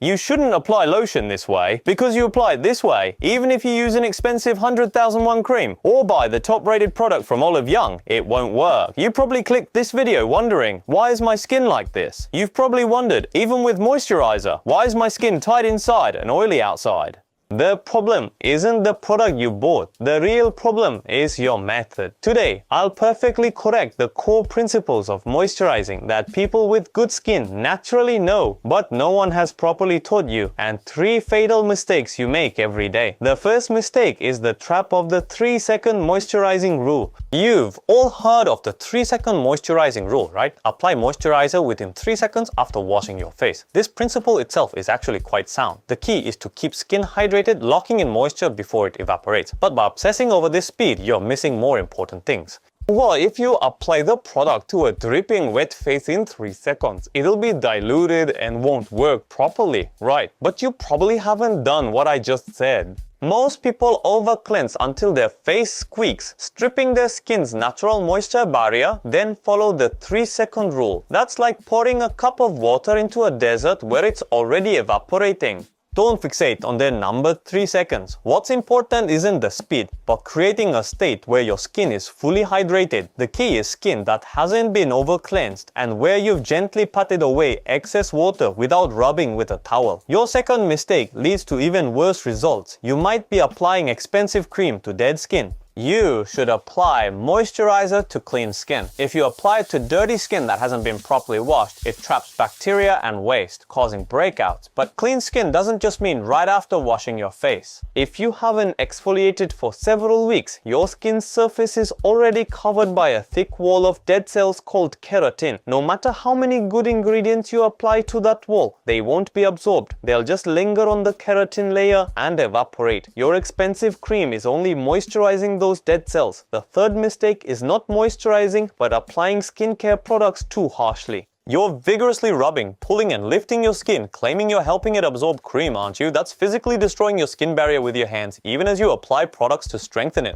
You shouldn't apply lotion this way because you apply it this way. Even if you use an expensive 100,001 cream or buy the top-rated product from Olive Young, it won't work. You probably clicked this video wondering, why is my skin like this? You've probably wondered, even with moisturizer, why is my skin tight inside and oily outside? The problem isn't the product you bought. The real problem is your method. Today, I'll perfectly correct the core principles of moisturizing that people with good skin naturally know, but no one has properly taught you, and 3 fatal mistakes you make every day. The first mistake is the trap of the 3-second moisturizing rule. You've all heard of the 3-second moisturizing rule, right? Apply moisturizer within 3 seconds after washing your face. This principle itself is actually quite sound. The key is to keep skin hydrated, locking in moisture before it evaporates. But by obsessing over this speed, you're missing more important things. Well, if you apply the product to a dripping wet face in 3 seconds, it'll be diluted and won't work properly, right? But you probably haven't done what I just said. Most people over-cleanse until their face squeaks, stripping their skin's natural moisture barrier, then follow the 3-second rule. That's like pouring a cup of water into a desert where it's already evaporating. Don't fixate on their number 3 seconds. What's important isn't the speed, but creating a state where your skin is fully hydrated. The key is skin that hasn't been over-cleansed and where you've gently patted away excess water without rubbing with a towel. Your second mistake leads to even worse results. You might be applying expensive cream to dead skin. You should apply moisturizer to clean skin. If you apply it to dirty skin that hasn't been properly washed, it traps bacteria and waste, causing breakouts. But clean skin doesn't just mean right after washing your face. If you haven't exfoliated for several weeks, your skin's surface is already covered by a thick wall of dead cells called keratin. No matter how many good ingredients you apply to that wall, they won't be absorbed. They'll just linger on the keratin layer and evaporate. Your expensive cream is only moisturizing those dead cells. The third mistake is not moisturizing but applying skincare products too harshly. You're vigorously rubbing, pulling and lifting your skin, claiming you're helping it absorb cream, aren't you? That's physically destroying your skin barrier with your hands, even as you apply products to strengthen it.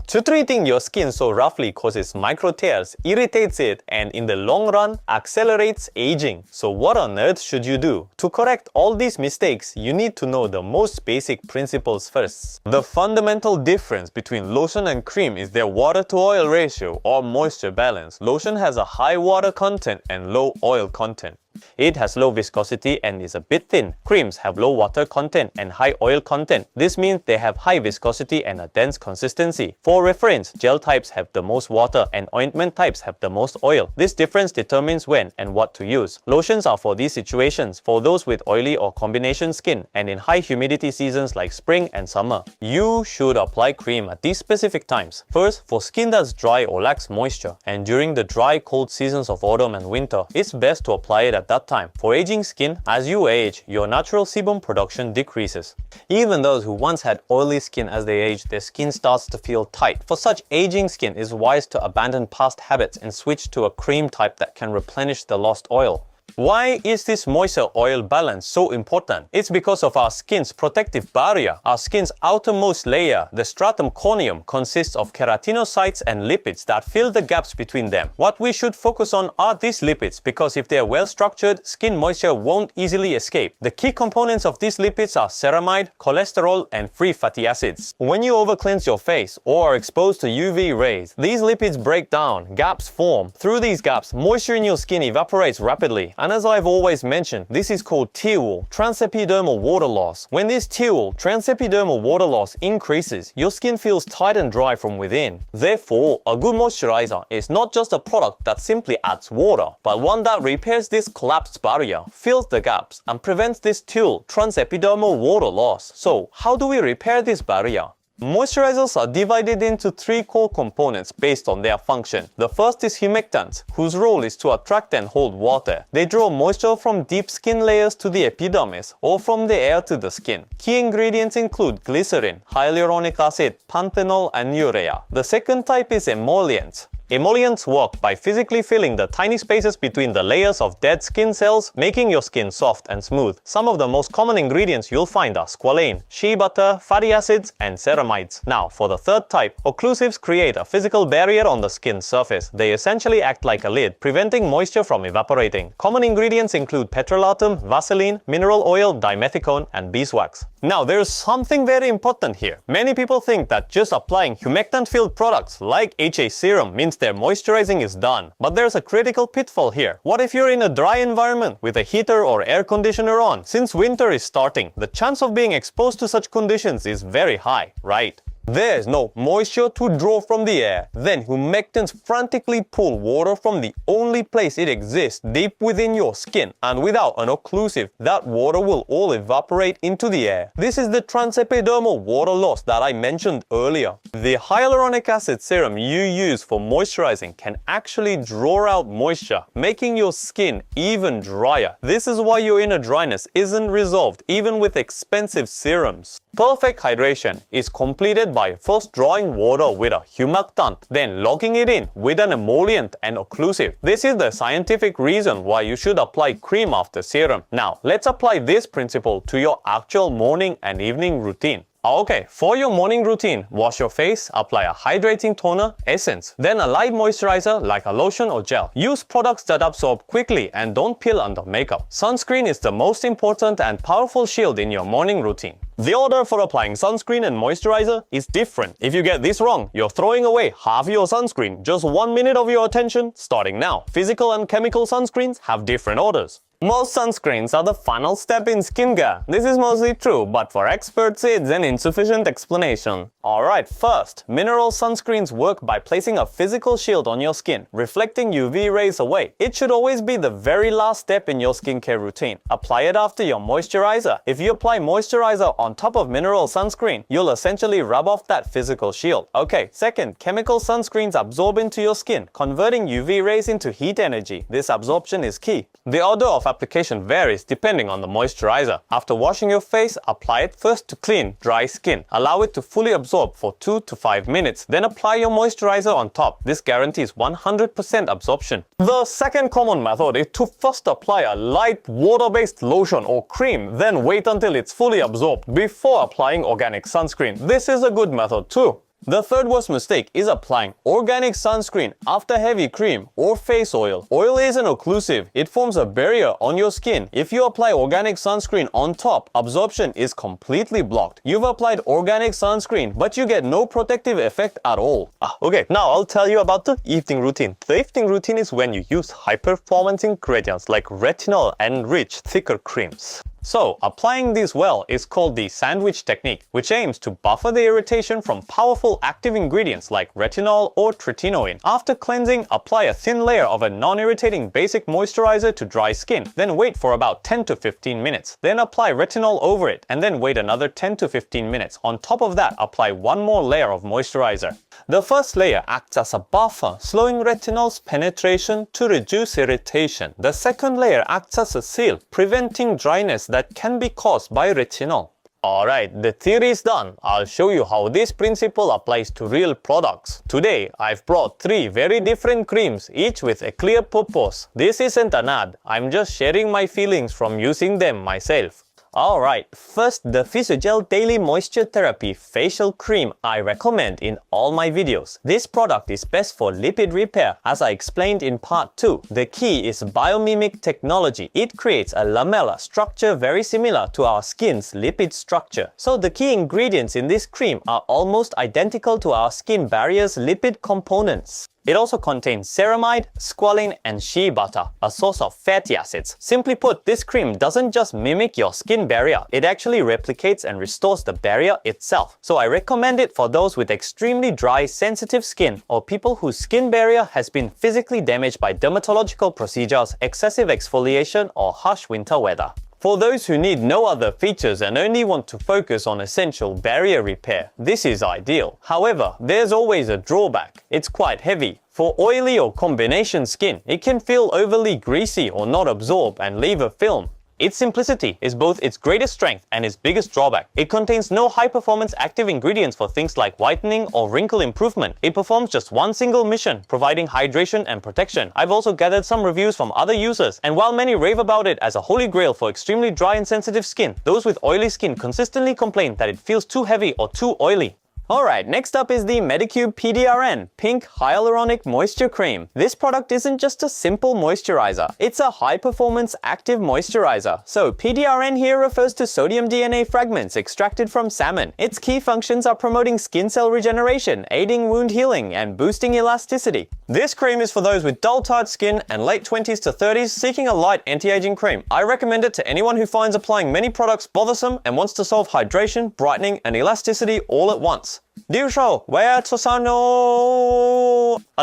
Treating your skin so roughly causes micro tears, irritates it, and in the long run, accelerates aging. So what on earth should you do? To correct all these mistakes, you need to know the most basic principles first. The fundamental difference between lotion and cream is their water to oil ratio or moisture balance. Lotion has a high water content and low oil content. It has low viscosity and is a bit thin. Creams have low water content and high oil content. This means they have high viscosity and a dense consistency. For reference, gel types have the most water and ointment types have the most oil. This difference determines when and what to use. Lotions are for these situations, for those with oily or combination skin, and in high humidity seasons like spring and summer. You should apply cream at these specific times. First, for skin that's dry or lacks moisture, and during the dry, cold seasons of autumn and winter, it's best to apply it at that time. For aging skin, as you age, your natural sebum production decreases. Even those who once had oily skin as they age, their skin starts to feel tight. For such aging skin, it's wise to abandon past habits and switch to a cream type that can replenish the lost oil. Why is this moisture-oil balance so important? It's because of our skin's protective barrier. Our skin's outermost layer, the stratum corneum, consists of keratinocytes and lipids that fill the gaps between them. What we should focus on are these lipids because if they're well structured, skin moisture won't easily escape. The key components of these lipids are ceramide, cholesterol, and free fatty acids. When you over-cleanse your face or are exposed to UV rays, these lipids break down, gaps form. Through these gaps, moisture in your skin evaporates rapidly. And as I've always mentioned, this is called TEWL, Transepidermal Water Loss. When this TEWL, Transepidermal Water Loss, increases, your skin feels tight and dry from within. Therefore, a good moisturizer is not just a product that simply adds water, but one that repairs this collapsed barrier, fills the gaps, and prevents this TEWL, Transepidermal Water Loss. So, how do we repair this barrier? Moisturizers are divided into 3 core components based on their function. The first is humectant, whose role is to attract and hold water. They draw moisture from deep skin layers to the epidermis or from the air to the skin. Key ingredients include glycerin, hyaluronic acid, panthenol, and urea. The second type is emollient. Emollients work by physically filling the tiny spaces between the layers of dead skin cells, making your skin soft and smooth. Some of the most common ingredients you'll find are squalane, shea butter, fatty acids, and ceramides. Now, for the third type, occlusives create a physical barrier on the skin's surface. They essentially act like a lid, preventing moisture from evaporating. Common ingredients include petrolatum, Vaseline, mineral oil, dimethicone, and beeswax. Now, there's something very important here. Many people think that just applying humectant-filled products like HA serum means their moisturizing is done. But there's a critical pitfall here. What if you're in a dry environment with a heater or air conditioner on? Since winter is starting, the chance of being exposed to such conditions is very high, right? There's no moisture to draw from the air. Then humectants frantically pull water from the only place it exists, deep within your skin. And without an occlusive, that water will all evaporate into the air. This is the transepidermal water loss that I mentioned earlier. The hyaluronic acid serum you use for moisturizing can actually draw out moisture, making your skin even drier. This is why your inner dryness isn't resolved even with expensive serums. Perfect hydration is completed by first drawing water with a humectant, then locking it in with an emollient and occlusive. This is the scientific reason why you should apply cream after serum. Now, let's apply this principle to your actual morning and evening routine. Okay, for your morning routine, wash your face, apply a hydrating toner, essence, then a light moisturizer like a lotion or gel. Use products that absorb quickly and don't peel under makeup. Sunscreen is the most important and powerful shield in your morning routine. The order for applying sunscreen and moisturizer is different. If you get this wrong, you're throwing away half your sunscreen. Just 1 minute of your attention starting now. Physical and chemical sunscreens have different orders. Most sunscreens are the final step in skincare. This is mostly true, but for experts it's an insufficient explanation. Alright, first, mineral sunscreens work by placing a physical shield on your skin, reflecting UV rays away. It should always be the very last step in your skincare routine. Apply it after your moisturizer. If you apply moisturizer on top of mineral sunscreen, you'll essentially rub off that physical shield. Okay, second, chemical sunscreens absorb into your skin, converting UV rays into heat energy. This absorption is key. The order of application varies depending on the moisturizer. After washing your face, apply it first to clean, dry skin. Allow it to fully absorb for 2 to 5 minutes. Then apply your moisturizer on top. This guarantees 100% absorption. The second common method is to first apply a light water-based lotion or cream, then wait until it's fully absorbed before applying organic sunscreen. This is a good method too. The third worst mistake is applying organic sunscreen after heavy cream or face oil. Oil is an occlusive. It forms a barrier on your skin. If you apply organic sunscreen on top, absorption is completely blocked. You've applied organic sunscreen, but you get no protective effect at all. Okay, now I'll tell you about the evening routine. The evening routine is when you use high-performance ingredients like retinol and rich, thicker creams. So, applying these well is called the sandwich technique, which aims to buffer the irritation from powerful active ingredients like retinol or tretinoin. After cleansing, apply a thin layer of a non-irritating basic moisturizer to dry skin, then wait for about 10 to 15 minutes. Then apply retinol over it, and then wait another 10 to 15 minutes. On top of that, apply one more layer of moisturizer. The first layer acts as a buffer, slowing retinol's penetration to reduce irritation. The second layer acts as a seal, preventing dryness that can be caused by retinol. Alright, the theory is done. I'll show you how this principle applies to real products. Today, I've brought 3 very different creams, each with a clear purpose. This isn't an ad, I'm just sharing my feelings from using them myself. Alright, first the Physiogel Daily Moisture Therapy Facial Cream I recommend in all my videos. This product is best for lipid repair, as I explained in part 2. The key is biomimic technology. It creates a lamella structure very similar to our skin's lipid structure. So the key ingredients in this cream are almost identical to our skin barrier's lipid components. It also contains ceramide, squalane, and shea butter, a source of fatty acids. Simply put, this cream doesn't just mimic your skin barrier, it actually replicates and restores the barrier itself. So I recommend it for those with extremely dry, sensitive skin, or people whose skin barrier has been physically damaged by dermatological procedures, excessive exfoliation, or harsh winter weather. For those who need no other features and only want to focus on essential barrier repair, this is ideal. However, there's always a drawback. It's quite heavy. For oily or combination skin, it can feel overly greasy or not absorb and leave a film. Its simplicity is both its greatest strength and its biggest drawback. It contains no high-performance active ingredients for things like whitening or wrinkle improvement. It performs just one single mission, providing hydration and protection. I've also gathered some reviews from other users, and while many rave about it as a holy grail for extremely dry and sensitive skin, those with oily skin consistently complain that it feels too heavy or too oily. Alright, next up is the Medicube PDRN Pink Hyaluronic Moisture Cream. This product isn't just a simple moisturizer, it's a high-performance active moisturizer. So PDRN here refers to sodium DNA fragments extracted from salmon. Its key functions are promoting skin cell regeneration, aiding wound healing, and boosting elasticity. This cream is for those with dull, tired skin and late 20s to 30s seeking a light anti-aging cream. I recommend it to anyone who finds applying many products bothersome and wants to solve hydration, brightening, and elasticity all at once. A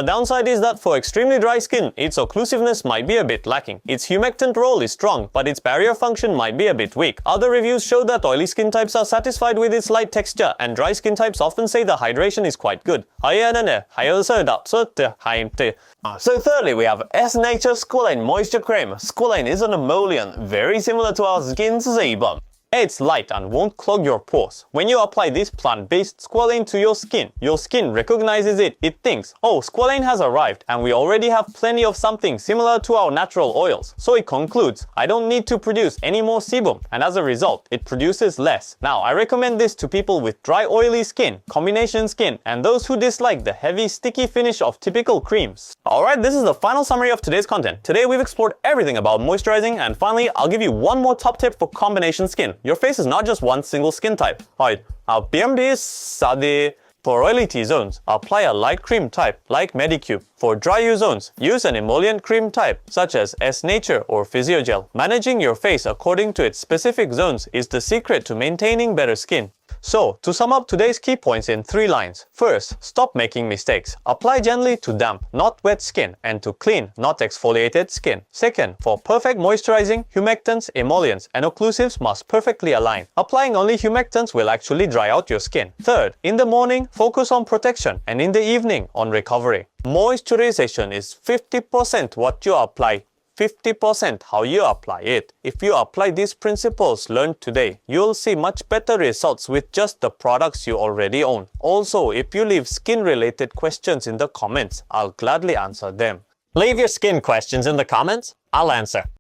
downside is that for extremely dry skin, its occlusiveness might be a bit lacking. Its humectant role is strong, but its barrier function might be a bit weak. Other reviews show that oily skin types are satisfied with its light texture, and dry skin types often say the hydration is quite good. So thirdly, we have S.Nature Squalane Moisture Cream. Squalane is an emollient, very similar to our skin's sebum. It's light and won't clog your pores. When you apply this plant-based squalane to your skin recognizes it. It thinks, oh, squalane has arrived and we already have plenty of something similar to our natural oils. So it concludes, I don't need to produce any more sebum, and as a result, it produces less. Now, I recommend this to people with dry, oily skin, combination skin, and those who dislike the heavy, sticky finish of typical creams. Alright, this is the final summary of today's content. Today we've explored everything about moisturizing, and finally, I'll give you one more top tip for combination skin. Your face is not just one single skin type. For oily T-zones, apply a light cream type like Medicube. For dry U-zones, use an emollient cream type such as S.Nature or Physiogel. Managing your face according to its specific zones is the secret to maintaining better skin. So, to sum up today's key points in 3 lines. First, stop making mistakes. Apply gently to damp, not wet skin, and to clean, not exfoliated skin. Second, for perfect moisturizing, humectants, emollients, and occlusives must perfectly align. Applying only humectants will actually dry out your skin. Third, in the morning, focus on protection, and in the evening, on recovery. Moisturization is 50% what you apply, 50% how you apply it. If you apply these principles learned today, you'll see much better results with just the products you already own. Also, if you leave skin-related questions in the comments, I'll gladly answer them. Leave your skin questions in the comments, I'll answer.